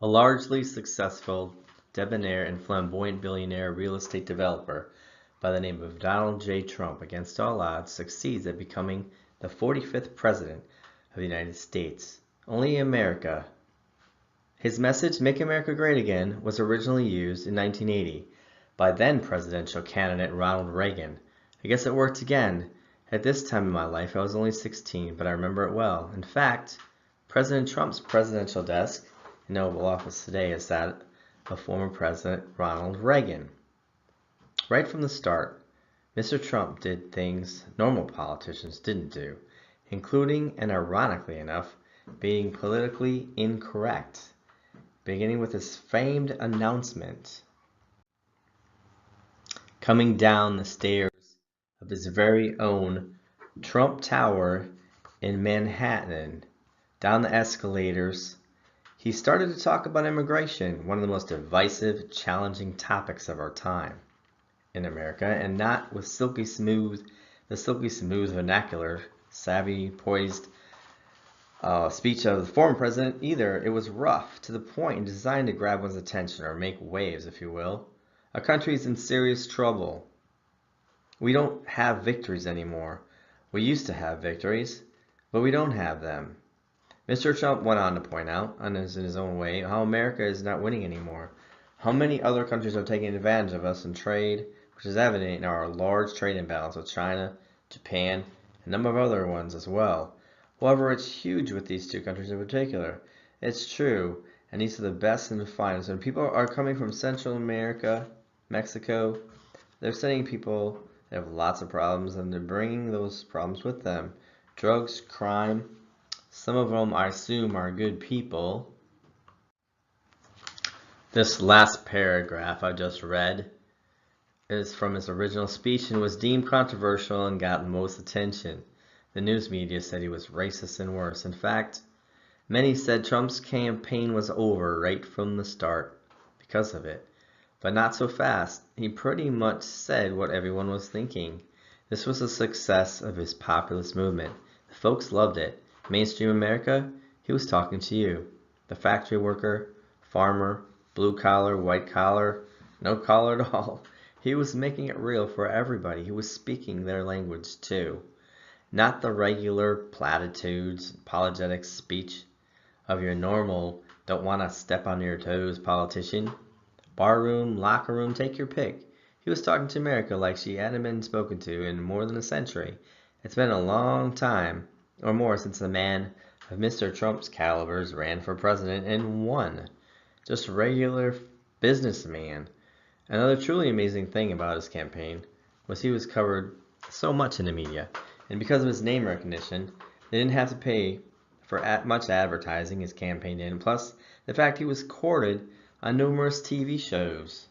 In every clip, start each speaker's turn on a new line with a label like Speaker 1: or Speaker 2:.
Speaker 1: A largely successful, debonair, and flamboyant billionaire real estate developer by the name of Donald J. Trump, against all odds, succeeds at becoming the 45th President of the United States. Only America. His message, "Make America Great Again," was originally used in 1980 by then presidential candidate Ronald Reagan. I guess it worked again. At this time in my life, I was only 16, but I remember it well. In fact, President Trump's presidential desk in the Oval Office today is that of former President Ronald Reagan. Right from the start, Mr. Trump did things normal politicians didn't do, including, and ironically enough, being politically incorrect, beginning with his famed announcement coming down the stairs of his very own Trump Tower in Manhattan. Down the escalators, he started to talk about immigration, one of the most divisive, challenging topics of our time in America, and not with the silky smooth vernacular, savvy, poised speech of the former president either. It was rough, to the point, and designed to grab one's attention, or make waves, if you will. Our country's in serious trouble. We don't have victories anymore. We used to have victories, but we don't have them. Mr. Trump went on to point out, in his own way, how America is not winning anymore. How many other countries are taking advantage of us in trade, which is evident in our large trade imbalance with China, Japan, and a number of other ones as well. However, it's huge with these two countries in particular. It's true, and these are the best and the finest. When people are coming from Central America, Mexico, they're sending people that have lots of problems, and they're bringing those problems with them. Drugs, crime. Some of them, I assume, are good people. This last paragraph I just read is from his original speech and was deemed controversial and got most attention. The news media said he was racist and worse. In fact, many said Trump's campaign was over right from the start because of it. But not so fast. He pretty much said what everyone was thinking. This was a success of his populist movement. The folks loved it. Mainstream America, he was talking to you. The factory worker, farmer, blue collar, white collar, no collar at all. He was making it real for everybody. He was speaking their language too. Not the regular platitudes, apologetic speech of your normal, don't want to step on your toes politician. Barroom, locker room, take your pick. He was talking to America like she hadn't been spoken to in more than a century. It's been a long time, or more, since a man of Mr. Trump's calibers ran for president and won. Just a regular businessman. Another truly amazing thing about his campaign was he was covered so much in the media, and because of his name recognition, they didn't have to pay for much advertising his campaign did, and plus the fact he was courted on numerous TV shows.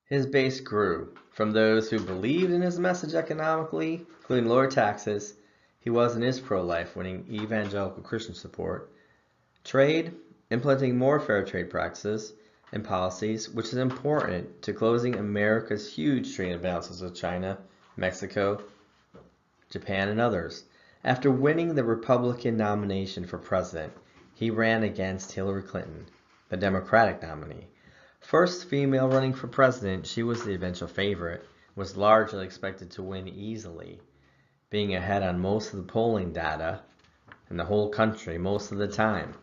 Speaker 1: His base grew from those who believed in his message economically, including lower taxes, he was and is pro-life, winning evangelical Christian support. Trade, implementing more fair trade practices and policies, which is important to closing America's huge trade imbalances with China, Mexico, Japan, and others. After winning the Republican nomination for president, he ran against Hillary Clinton, the Democratic nominee. First female running for president, she was the eventual favorite, was largely expected to win easily, being ahead on most of the polling data in the whole country most of the time.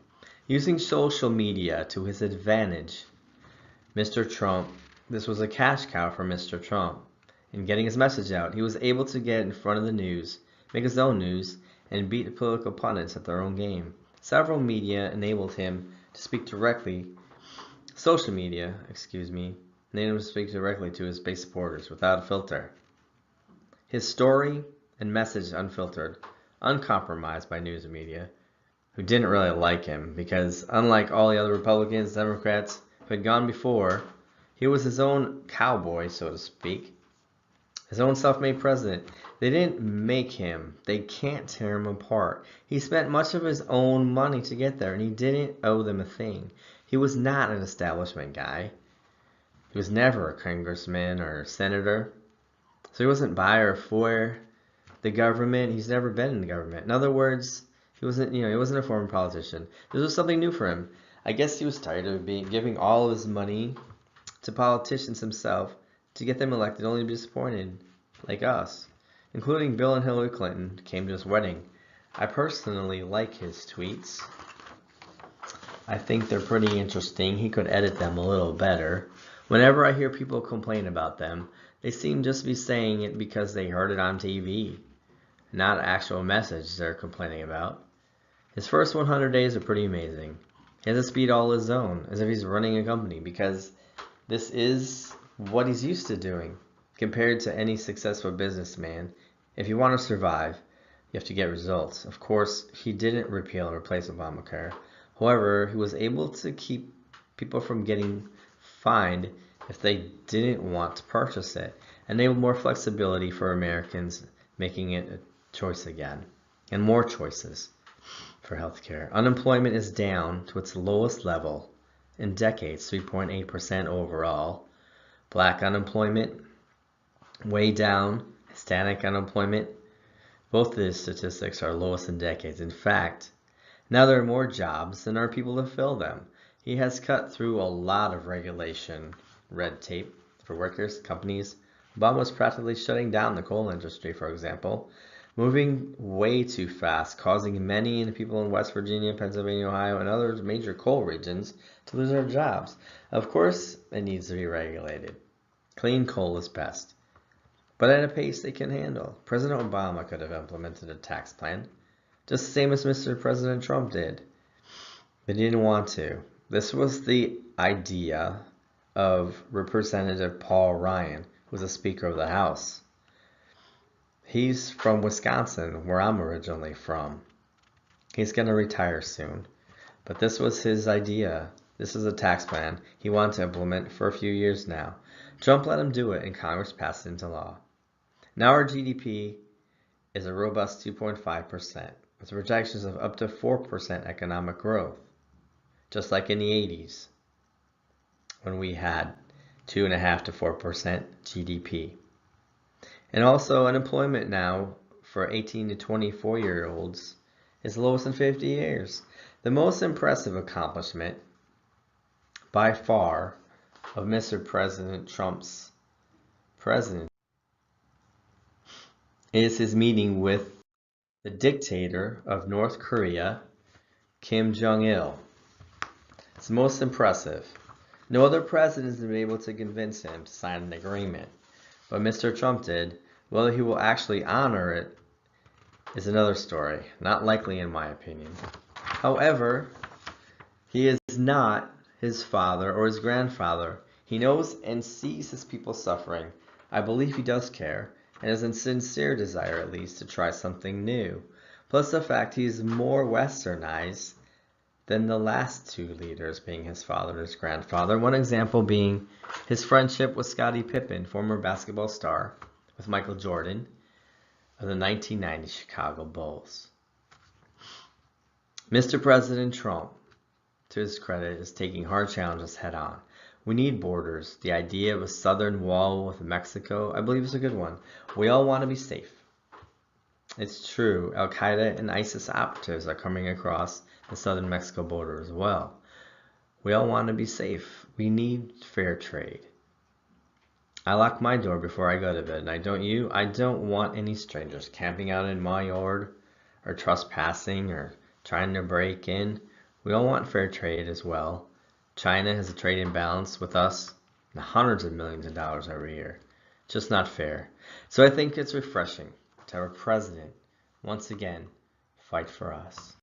Speaker 1: Using social media to his advantage, Mr. Trump, this was a cash cow for Mr. Trump. In getting his message out, he was able to get in front of the news, make his own news, and beat the political pundits at their own game. Several media enabled him to speak directly, social media, enabled him to speak directly to his base supporters without a filter. His story and message unfiltered, uncompromised by news and media, who didn't really like him because, unlike all the other Republicans, Democrats who had gone before, he was his own cowboy, so to speak, his own self-made president. They didn't make him. They can't tear him apart. He spent much of his own money to get there, and he didn't owe them a thing. He was not an establishment guy. He was never a congressman or a senator. So he wasn't by or for the government. He's never been in the government. In other words, he wasn't a former politician. This was something new for him. I guess he was tired of giving all of his money to politicians himself to get them elected, only to be disappointed, like us, including Bill and Hillary Clinton, came to his wedding. I personally like his tweets. I think they're pretty interesting. He could edit them a little better. Whenever I hear people complain about them, they seem just to be saying it because they heard it on TV, not actual message they're complaining about. His first 100 days are pretty amazing. He has a speed all his own, as if he's running a company, because this is what he's used to doing. Compared to any successful businessman, if you want to survive, you have to get results. Of course, he didn't repeal and replace Obamacare. However, he was able to keep people from getting fined if they didn't want to purchase it, enable more flexibility for Americans, making it a choice again, and more choices for healthcare. Unemployment is down to its lowest level in decades, 3.8% overall. Black unemployment, way down. Hispanic unemployment, both of these statistics are lowest in decades. In fact, now there are more jobs than there are people to fill them. He has cut through a lot of regulation, red tape for workers, companies. Obama was practically shutting down the coal industry, for example, moving way too fast, causing many people in West Virginia, Pennsylvania, Ohio, and other major coal regions to lose their jobs. Of course, it needs to be regulated. Clean coal is best, but at a pace they can handle. President Obama could have implemented a tax plan, just the same as Mr. President Trump did, but he didn't want to. This was the idea of Representative Paul Ryan, who was the Speaker of the House. He's from Wisconsin, where I'm originally from. He's going to retire soon, but this was his idea. This is a tax plan he wanted to implement for a few years now. Trump let him do it, and Congress passed it into law. Now our GDP is a robust 2.5%, with projections of up to 4% economic growth, just like in the 80s, when we had 2.5% to 4% GDP. And also, unemployment now for 18 to 24-year-olds is the lowest in 50 years. The most impressive accomplishment, by far, of Mr. President Trump's presidency is his meeting with the dictator of North Korea, Kim Jong-il. It's the most impressive. No other president has been able to convince him to sign an agreement, but Mr. Trump did. Whether he will actually honor it is another story. Not likely, in my opinion. However, he is not his father or his grandfather. He knows and sees his people suffering. I believe he does care, and has a sincere desire, at least, to try something new. Plus the fact he's more westernized than the last two leaders, being his father and his grandfather. One example being his friendship with Scottie Pippen, former basketball star, with Michael Jordan. of the 1990 Chicago Bulls. Mr. President Trump, to his credit, is taking hard challenges head on. We need borders. The idea of a southern wall with Mexico, I believe, is a good one. We all want to be safe. It's true, Al-Qaeda and ISIS operatives are coming across the southern Mexico border as well. We all want to be safe. We need fair trade. I lock my door before I go to bed, and don't you? I don't want any strangers camping out in my yard, or trespassing, or trying to break in. We all want fair trade as well. China has a trade imbalance with us, hundreds of millions of dollars every year. Just not fair. So I think it's refreshing to have a president, once again, fight for us.